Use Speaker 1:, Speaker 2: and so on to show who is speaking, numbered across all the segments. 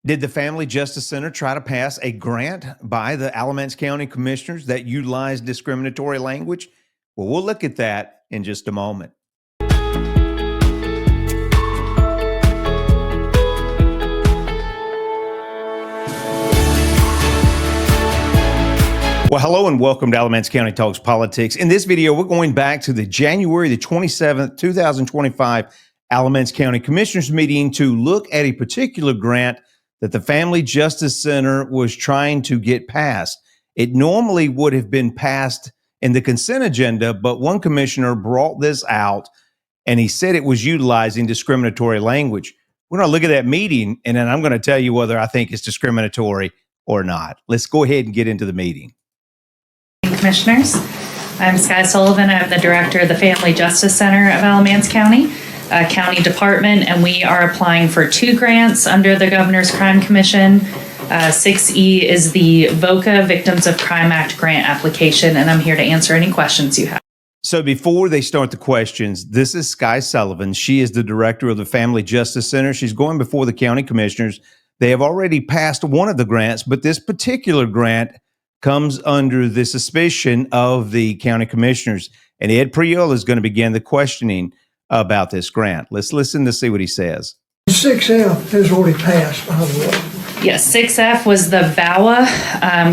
Speaker 1: Did the Family Justice Center try to pass a grant by the Alamance County Commissioners that utilized discriminatory language? Well, we'll look at that in just a moment. Well, hello and welcome to Alamance County Talks Politics. In this video, we're going back to the January the 27th, 2025 Alamance County Commissioners meeting to look at a particular grant that the Family Justice Center was trying to get passed. It normally would have been passed in the consent agenda, but one commissioner brought this out and he said it was utilizing discriminatory language. We're going to look at that meeting and then I'm going to tell you whether I think it's discriminatory or not. Let's go ahead and get into the meeting.
Speaker 2: Commissioners, I'm Skye Sullivan. I'm the Director of the Family Justice Center of Alamance County, County Department, and we are applying for 2 grants under the Governor's Crime Commission. 6E is the VOCA Victims of Crime Act grant application, and I'm here to answer any questions you have.
Speaker 1: So before they start the questions, this is Skye Sullivan. She is the Director of the Family Justice Center. She's going before the County Commissioners. They have already passed one of the grants, but this particular grant comes under the suspicion of the county commissioners. And Ed Priola is going to begin the questioning about this grant. Let's listen to see what he says.
Speaker 3: 6F has already passed, by the way.
Speaker 2: Yes, 6F was the VAWA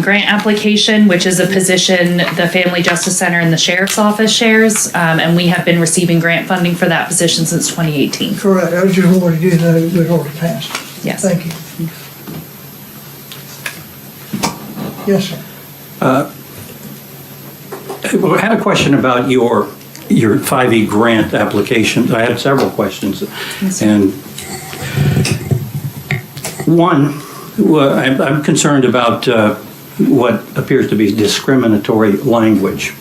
Speaker 2: grant application, which is a position the Family Justice Center and the Sheriff's Office shares, and we have been receiving grant funding for that position since 2018.
Speaker 3: Correct. I just wanted you to know that it already passed.
Speaker 2: Yes.
Speaker 3: Thank you. Yes, sir.
Speaker 4: I had a question about your 5E grant application. I had several questions.
Speaker 2: Yes,
Speaker 4: and one, I'm concerned about what appears to be discriminatory language.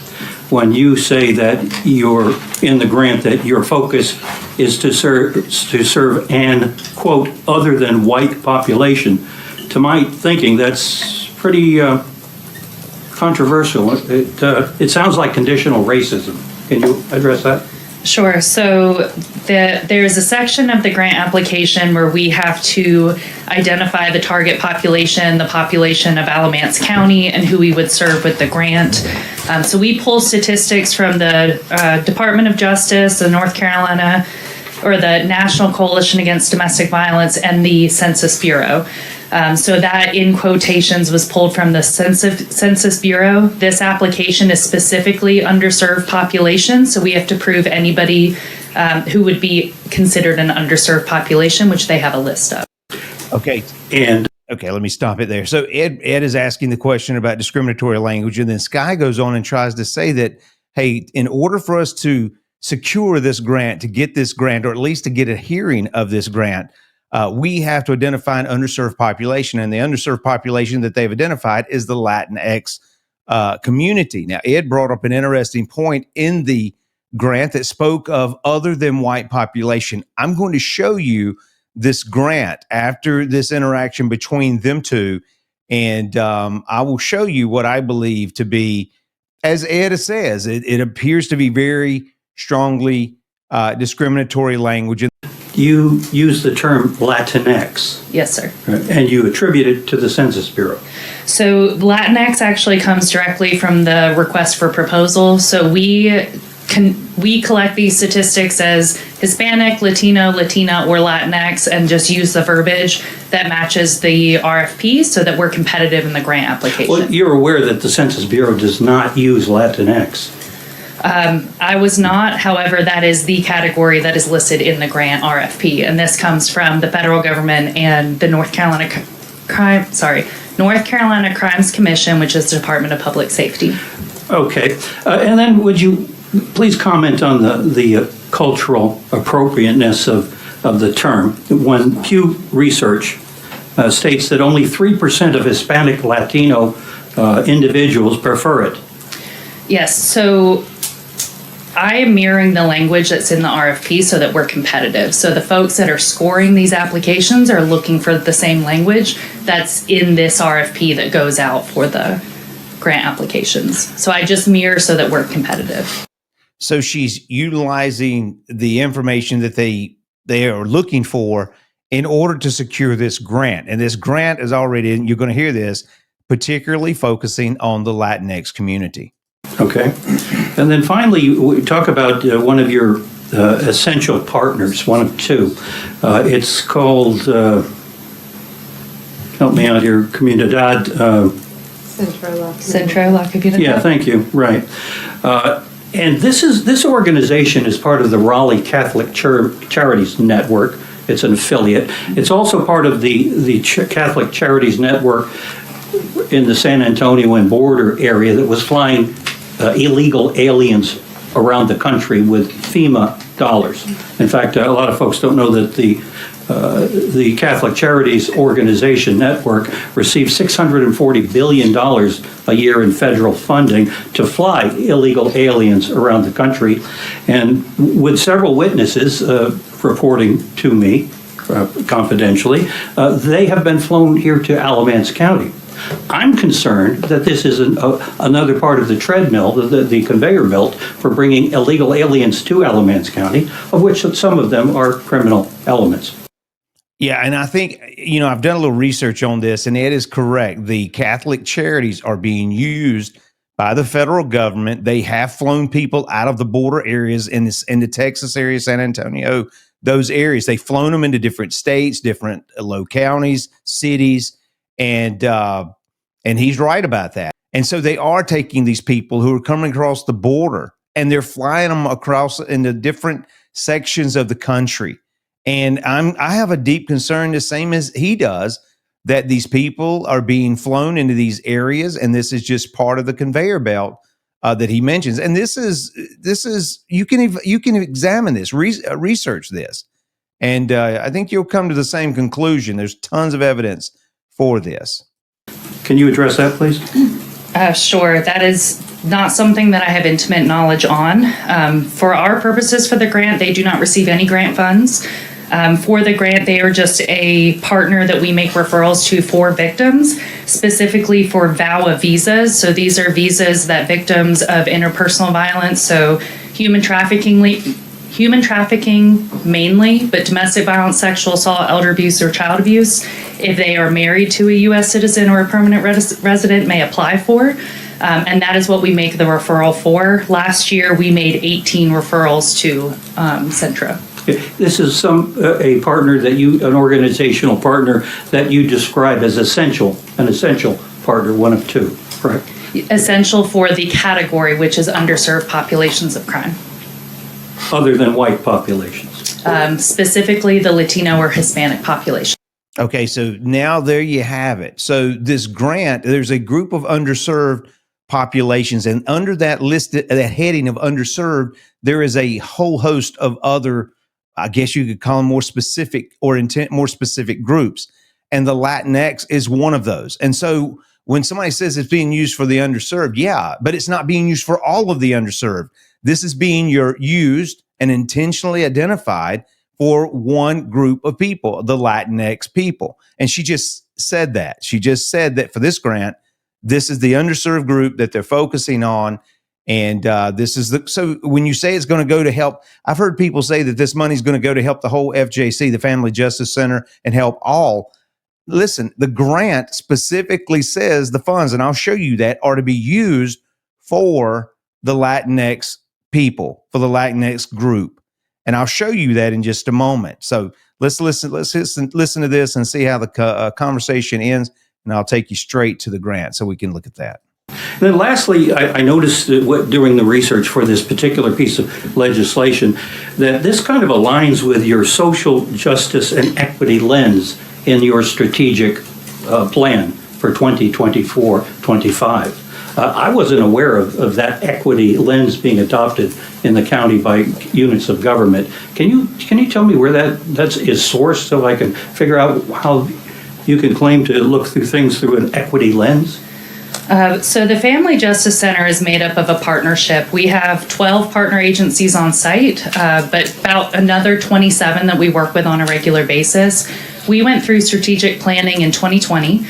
Speaker 4: When you say that you're in the grant that your focus is to serve an, quote, other than white population, to my thinking, that's pretty controversial. It sounds like conditional racism. Can you address that?
Speaker 2: Sure. So there's a section of the grant application where we have to identify the target population, the population of Alamance County, and who we would serve with the grant. So we pull statistics from the Department of Justice, the North Carolina, or the National Coalition Against Domestic Violence, and the Census Bureau. So that, in quotations, was pulled from the Census Bureau. This application is specifically underserved population, so we have to prove anybody who would be considered an underserved population, which they have a list of.
Speaker 1: Okay, let me stop it there. So Ed is asking the question about discriminatory language, and then Skye goes on and tries to say that, hey, in order for us to secure this grant, to get this grant, or at least to get a hearing of this grant, we have to identify an underserved population, and the underserved population that they've identified is the Latinx community. Now, Ed brought up an interesting point in the grant that spoke of other than white population. I'm going to show you this grant after this interaction between them two, and I will show you what I believe to be, as Ed says, it appears to be very strongly discriminatory language.
Speaker 4: You use the term Latinx.
Speaker 2: Yes, sir.
Speaker 4: And you attribute it to the Census Bureau.
Speaker 2: So Latinx actually comes directly from the request for proposal. So we collect these statistics as Hispanic, Latino, Latina, or Latinx, and just use the verbiage that matches the RFP so that we're competitive in the grant application.
Speaker 4: Well, you're aware that the Census Bureau does not use Latinx.
Speaker 2: I was not. However, that is the category that is listed in the grant RFP, and this comes from the federal government and the North Carolina Crimes Commission, which is the Department of Public Safety.
Speaker 4: Okay, and then would you please comment on the cultural appropriateness of the term? When Pew Research states that only 3% of Hispanic Latino individuals prefer it.
Speaker 2: Yes, so I am mirroring the language that's in the RFP so that we're competitive. So the folks that are scoring these applications are looking for the same language that's in this RFP that goes out for the grant applications. So I just mirror so that we're competitive.
Speaker 1: So she's utilizing the information that they are looking for in order to secure this grant. And this grant is already, and you're going to hear this, particularly focusing on the Latinx community.
Speaker 4: Okay. And then finally, we talk about one of your essential partners, one of two. It's called, help me out here, Comunidad.
Speaker 2: Centro La Comunidad.
Speaker 4: Yeah, thank you. Right. And this organization is part of the Raleigh Catholic Charities Network. It's an affiliate. It's also part of the Catholic Charities Network in the San Antonio and border area that was flying illegal aliens around the country with FEMA dollars. In fact, a lot of folks don't know that the Catholic Charities Organization Network receives $640 billion a year in federal funding to fly illegal aliens around the country. And with several witnesses reporting to me confidentially, they have been flown here to Alamance County. I'm concerned that this is another part of the treadmill, the conveyor belt for bringing illegal aliens to Alamance County, of which some of them are criminal elements.
Speaker 1: Yeah, and I think, I've done a little research on this, and Ed is correct. The Catholic charities are being used by the federal government. They have flown people out of the border areas in the Texas area, San Antonio, those areas. They've flown them into different states, different localities, cities, and he's right about that. And so they are taking these people who are coming across the border, and they're flying them across into different sections of the country. And I have a deep concern, the same as he does, that these people are being flown into these areas, and this is just part of the conveyor belt that he mentions. And this is you can examine this, research this, and I think you'll come to the same conclusion. There's tons of evidence for this.
Speaker 4: Can you address that, please?
Speaker 2: Sure. That is not something that I have intimate knowledge on. For our purposes for the grant, they do not receive any grant funds. For the grant, they are just a partner that we make referrals to for victims, specifically for VAWA visas. So these are visas that victims of interpersonal violence, so human trafficking mainly, but domestic violence, sexual assault, elder abuse, or child abuse, if they are married to a U.S. citizen or a permanent resident, may apply for. And that is what we make the referral for. Last year, we made 18 referrals to Centro.
Speaker 4: This is a partner that an organizational partner that you describe as an essential partner, one of two, correct?
Speaker 2: Essential for the category, which is underserved populations of crime.
Speaker 4: Other than white populations?
Speaker 2: Specifically the Latino or Hispanic population.
Speaker 1: Okay, so now there you have it. So this grant, there's a group of underserved populations, and under that list, that heading of underserved, there is a whole host of other, I guess you could call them more specific groups. And the Latinx is one of those. And so when somebody says it's being used for the underserved, yeah, but it's not being used for all of the underserved. This is being used and intentionally identified for one group of people, the Latinx people. And she just said that. She just said that for this grant, this is the underserved group that they're focusing on. And so when you say it's going to go to help, I've heard people say that this money is going to go to help the whole FJC, the Family Justice Center, and help all. Listen, the grant specifically says the funds, and I'll show you that, are to be used for the Latinx people, for the Latinx group. And I'll show you that in just a moment. So let's listen to this and see how the conversation ends, and I'll take you straight to the grant so we can look at that.
Speaker 4: And then lastly, I noticed that during the research for this particular piece of legislation, that this kind of aligns with your social justice and equity lens in your strategic plan for 2024-25. I wasn't aware of that equity lens being adopted in the county by units of government. Can you tell me where that is sourced so I can figure out how you can claim to look through things through an equity lens?
Speaker 2: So the Family Justice Center is made up of a partnership. We have 12 partner agencies on site, but about another 27 that we work with on a regular basis. We went through strategic planning in 2020.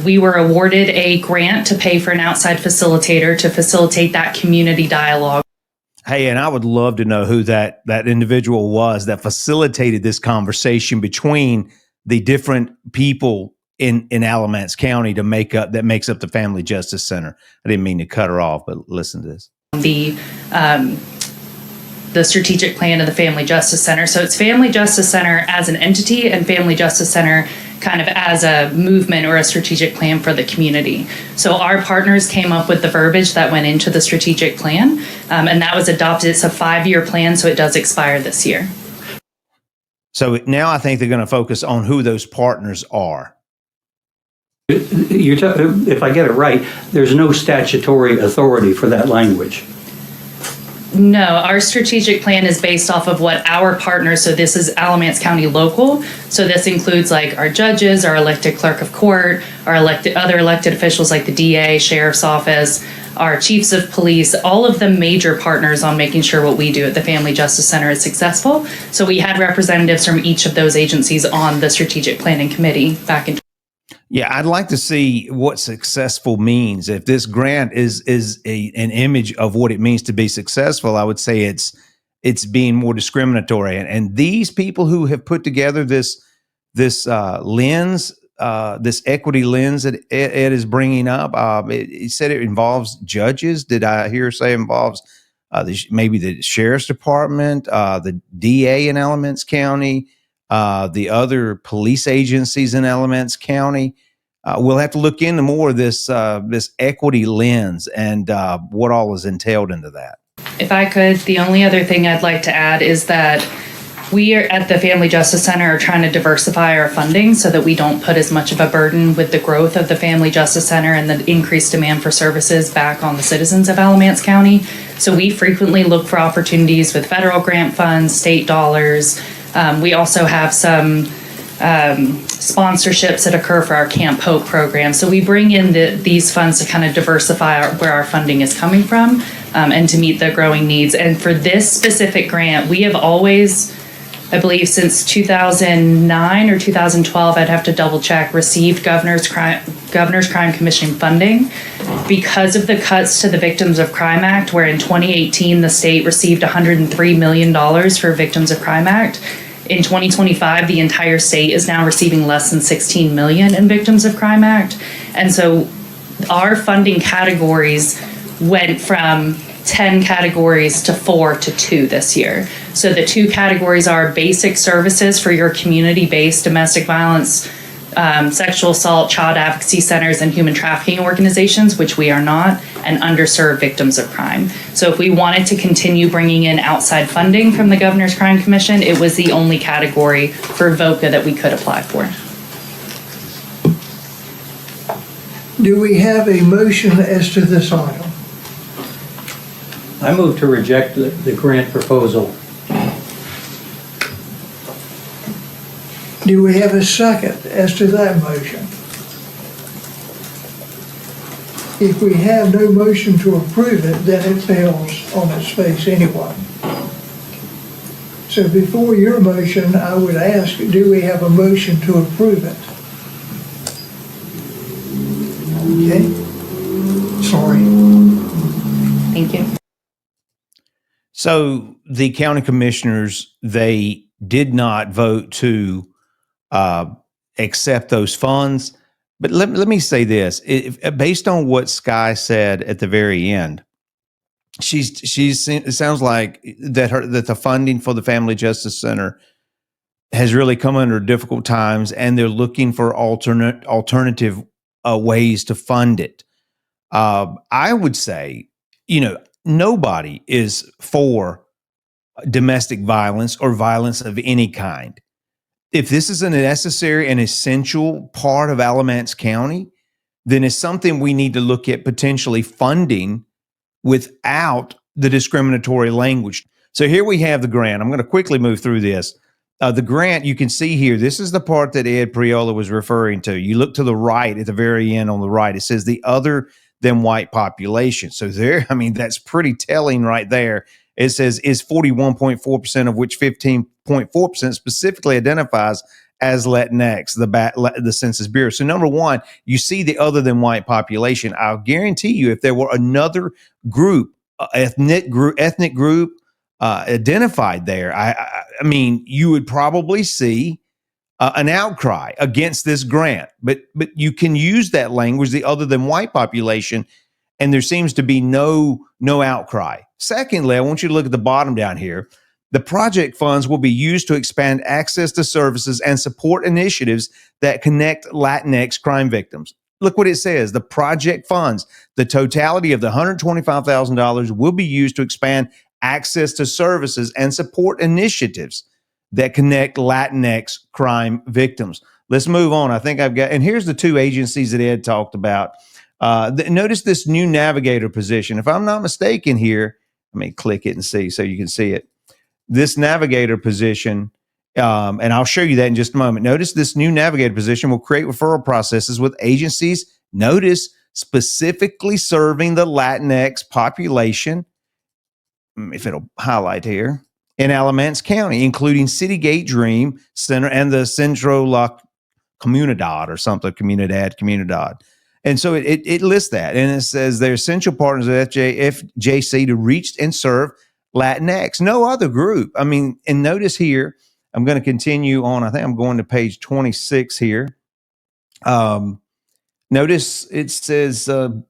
Speaker 2: We were awarded a grant to pay for an outside facilitator to facilitate that community dialogue.
Speaker 1: Hey, and I would love to know who that individual was that facilitated this conversation between the different people in Alamance County that makes up the Family Justice Center. I didn't mean to cut her off, but listen to this.
Speaker 2: The strategic plan of the Family Justice Center. So it's Family Justice Center as an entity and Family Justice Center kind of as a movement or a strategic plan for the community. So our partners came up with the verbiage that went into the strategic plan, and that was adopted. It's a 5-year plan, so it does expire this year.
Speaker 1: So now I think they're going to focus on who those partners are.
Speaker 4: If I get it right, there's no statutory authority for that language.
Speaker 2: No, our strategic plan is based off of what our partners, so this is Alamance County local, so this includes like our judges, our elected clerk of court, our other elected officials like the DA, sheriff's office, our chiefs of police, all of the major partners on making sure what we do at the Family Justice Center is successful. So we had representatives from each of those agencies on the strategic planning committee back in.
Speaker 1: Yeah, I'd like to see what successful means. If this grant is an image of what it means to be successful, I would say it's being more discriminatory. And these people who have put together this lens, this equity lens that Ed is bringing up, he said it involves judges. Did I hear say it involves maybe the sheriff's department, the DA in Alamance County, the other police agencies in Alamance County? We'll have to look into more of this equity lens and what all is entailed into that.
Speaker 2: If I could, the only other thing I'd like to add is that we are at the Family Justice Center are trying to diversify our funding so that we don't put as much of a burden with the growth of the Family Justice Center and the increased demand for services back on the citizens of Alamance County. So we frequently look for opportunities with federal grant funds, state dollars. We also have some sponsorships that occur for our Camp Hope program. So we bring in these funds to kind of diversify where our funding is coming from and to meet the growing needs. And for this specific grant, we have always, I believe since 2009 or 2012, I'd have to double check, received Governor's Crime Commission funding because of the cuts to the Victims of Crime Act, where in 2018, the state received $103 million for Victims of Crime Act. In 2025, the entire state is now receiving less than $16 million in Victims of Crime Act. And so our funding categories went from 10 categories to 4 to 2 this year. So the 2 categories are basic services for your community-based domestic violence, sexual assault, child advocacy centers, and human trafficking organizations, which we are not, and underserved victims of crime. So if we wanted to continue bringing in outside funding from the Governor's Crime Commission, it was the only category for VOCA that we could apply for.
Speaker 3: Do we have a motion as to this item?
Speaker 4: I move to reject the grant proposal.
Speaker 3: Do we have a second as to that motion? If we have no motion to approve it, then it fails on its face anyway. So before your motion, I would ask, do we have a motion to approve it? Okay. Sorry.
Speaker 2: Thank you.
Speaker 1: So the county commissioners, they did not vote to accept those funds. But let me say this: based on what Skye said at the very end, it sounds like that the funding for the Family Justice Center has really come under difficult times, and they're looking for alternative ways to fund it. I would say, nobody is for domestic violence or violence of any kind. If this is a necessary and essential part of Alamance County, then it's something we need to look at potentially funding without the discriminatory language. So here we have the grant. I'm going to quickly move through this. The grant, you can see here, this is the part that Ed Priola was referring to. You look to the right at the very end on the right. It says the other than white population. So that's pretty telling right there. It says is 41.4%, of which 15.4% specifically identifies as Latinx, the Census Bureau. So number one, you see the other than white population. I'll guarantee you if there were another group ethnic group identified there, I mean, you would probably see an outcry against this grant. But you can use that language, the other than white population, and there seems to be no outcry. Secondly, I want you to look at the bottom down here. The project funds will be used to expand access to services and support initiatives that connect Latinx crime victims. Look what it says. The project funds, the totality of the $125,000 will be used to expand access to services and support initiatives that connect Latinx crime victims. Let's move on. I think I've got, and here's the two agencies that Ed talked about. Notice this new navigator position. If I'm not mistaken here, let me click it and see so you can see it. This navigator position, and I'll show you that in just a moment. Notice this new navigator position will create referral processes with agencies, notice, specifically serving the Latinx population, if it'll highlight here, in Alamance County, including City Gate Dream Center and the Centro La Comunidad or something, Comunidad. And so it lists that, and it says they're essential partners of FJC to reach and serve Latinx. No other group. I mean, and notice here, I'm going to continue on. I think I'm going to page 26 here. Notice it says, here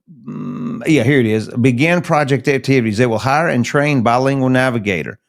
Speaker 1: it is. Begin project activities. They will hire and train bilingual navigator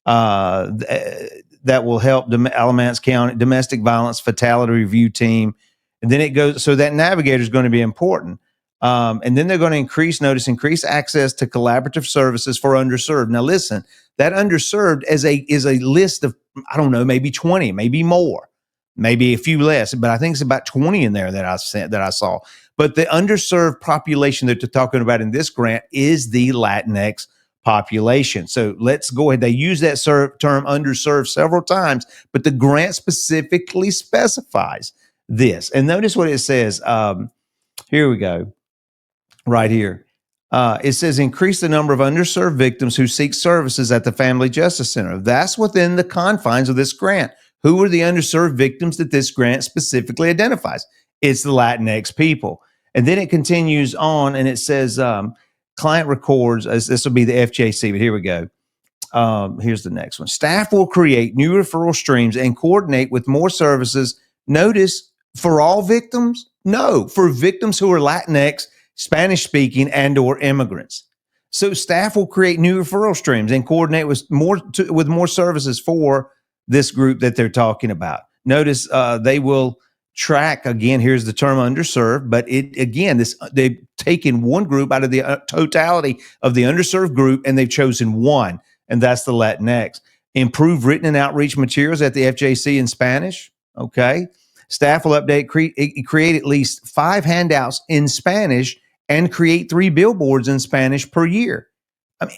Speaker 1: that will help the Alamance County domestic violence fatality review team. And then it goes, so that navigator is going to be important. And then they're going to increase access to collaborative services for underserved. Now, listen, that underserved is a list of, I don't know, maybe 20, maybe more, maybe a few less, but I think it's about 20 in there that I saw. But the underserved population that they're talking about in this grant is the Latinx population. So let's go ahead. They use that term underserved several times, but the grant specifically specifies this. And notice what it says. Here we go. Right here. It says increase the number of underserved victims who seek services at the Family Justice Center. That's within the confines of this grant. Who are the underserved victims that this grant specifically identifies? It's the Latinx people. And then it continues on and it says client records, this will be the FJC, but here we go. Here's the next one. Staff will create new referral streams and coordinate with more services. Notice, for all victims? No, for victims who are Latinx, Spanish speaking, and or immigrants. So staff will create new referral streams and coordinate with more services for this group that they're talking about. Notice they will track, again, here's the term underserved, but they've taken one group out of the totality of the underserved group and they've chosen one, and that's the Latinx. Improve written and outreach materials at the FJC in Spanish. Okay. Staff will create at least 5 handouts in Spanish and create 3 billboards in Spanish per year. I mean,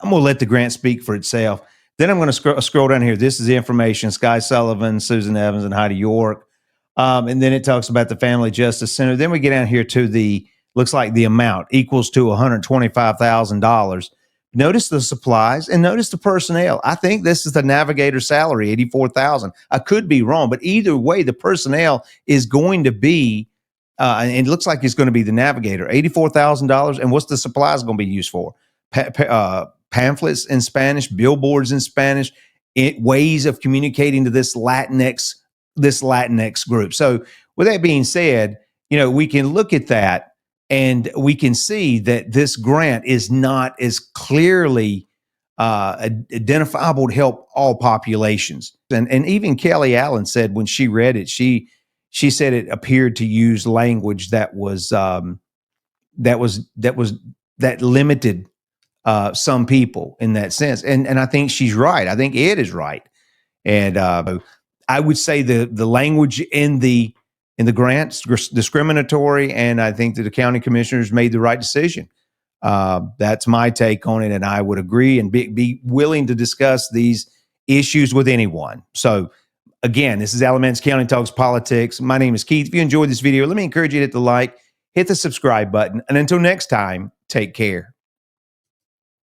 Speaker 1: I'm going to let the grant speak for itself. Then I'm going to scroll down here. This is the information: Skye Sullivan, Susan Evans, and Heidi York. And then it talks about the Family Justice Center. Then we get down here to looks like the amount equals to $125,000. Notice the supplies and notice the personnel. I think this is the navigator salary, $84,000. I could be wrong, but either way, the personnel is going to be, and it looks like it's going to be the navigator, $84,000. And what's the supplies going to be used for? Pamphlets in Spanish, billboards in Spanish, ways of communicating to this Latinx group. So with that being said, we can look at that and we can see that this grant is not as clearly identifiable to help all populations. And even Kelly Allen said when she read it, she said it appeared to use language that limited some people in that sense. And I think she's right. I think Ed is right. And I would say the language in the grants discriminatory, and I think that the county commissioners made the right decision. That's my take on it, and I would agree and be willing to discuss these issues with anyone. So again, this is Alamance County Talks Politics. My name is Keith. If you enjoyed this video, let me encourage you to hit the like, hit the subscribe button, and until next time, take care.